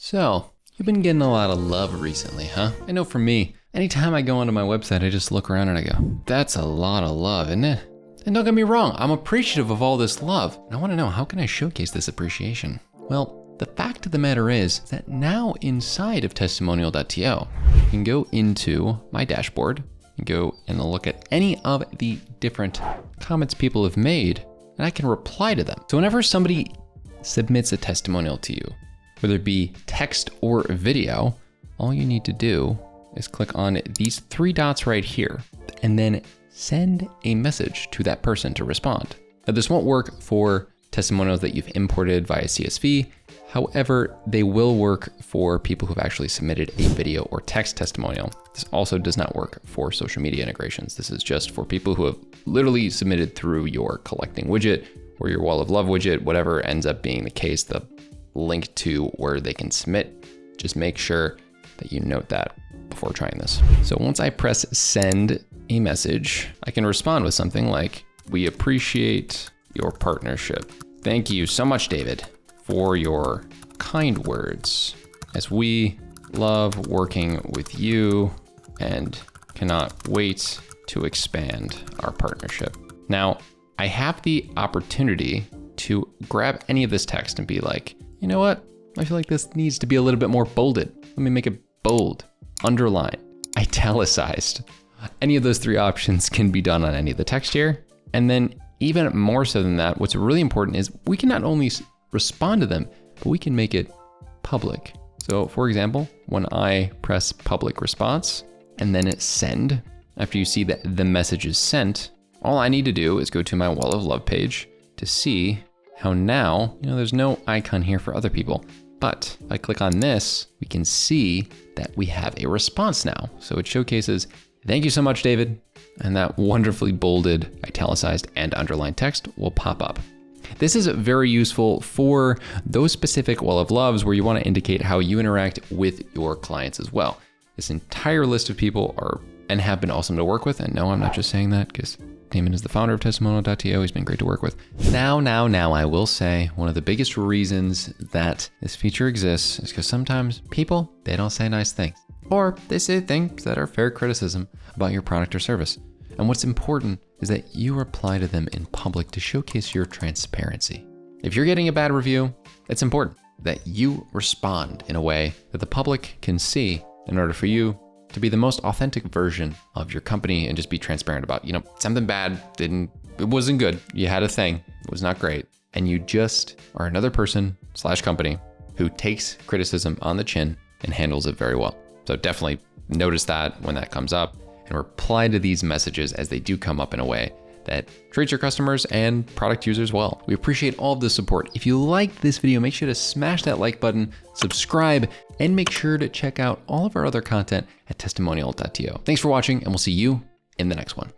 So, you've been getting a lot of love recently, huh? I know for me, anytime I go onto my website, I just look around and I go, that's a lot of love, isn't it? And don't get me wrong, I'm appreciative of all this love. And I wanna know, how can I showcase this appreciation? Well, the fact of the matter is that now inside of Testimonial.to, you can go into my dashboard and go and look at any of the different comments people have made, and I can reply to them. So whenever somebody submits a testimonial to you, whether it be text or video, all you need to do is click on these three dots right here and then send a message to that person to respond. Now this won't work for testimonials that you've imported via CSV. However, they will work for people who've actually submitted a video or text testimonial. This also does not work for social media integrations. This is just for people who have literally submitted through your collecting widget or your wall of love widget, whatever ends up being the case, the link to where they can submit. Just make sure that you note that before trying this. So once I press send a message, I can respond with something like, we appreciate your partnership. Thank you so much, David, for your kind words, as we love working with you and cannot wait to expand our partnership. Now, I have the opportunity to grab any of this text and be like, you know what? I feel like this needs to be a little bit more bolded. Let me make it bold, underline, italicized. Any of those three options can be done on any of the text here. And then even more so than that, what's really important is we can not only respond to them, but we can make it public. So for example, when I press public response and then send, after you see that the message is sent, all I need to do is go to my wall of love page to see how now, there's no icon here for other people, but if I click on this, we can see that we have a response now. So it showcases, thank you so much, David. And that wonderfully bolded, italicized, and underlined text will pop up. This is very useful for those specific wall of loves where you want to indicate how you interact with your clients as well. This entire list of people are and have been awesome to work with. And no, I'm not just saying that because Damon is the founder of Testimonial.to. He's been great to work with. Now, I will say one of the biggest reasons that this feature exists is because sometimes people, they don't say nice things, or they say things that are fair criticism about your product or service. And what's important is that you reply to them in public to showcase your transparency. If you're getting a bad review, it's important that you respond in a way that the public can see in order for you to be the most authentic version of your company and just be transparent about, something bad it wasn't good. You had a thing, it was not great. And you just are another person / company who takes criticism on the chin and handles it very well. So definitely notice that when that comes up and reply to these messages as they do come up in a way that treats your customers and product users well. We appreciate all of the support. If you liked this video, make sure to smash that like button, subscribe, and make sure to check out all of our other content at Testimonial.to. Thanks for watching, and we'll see you in the next one.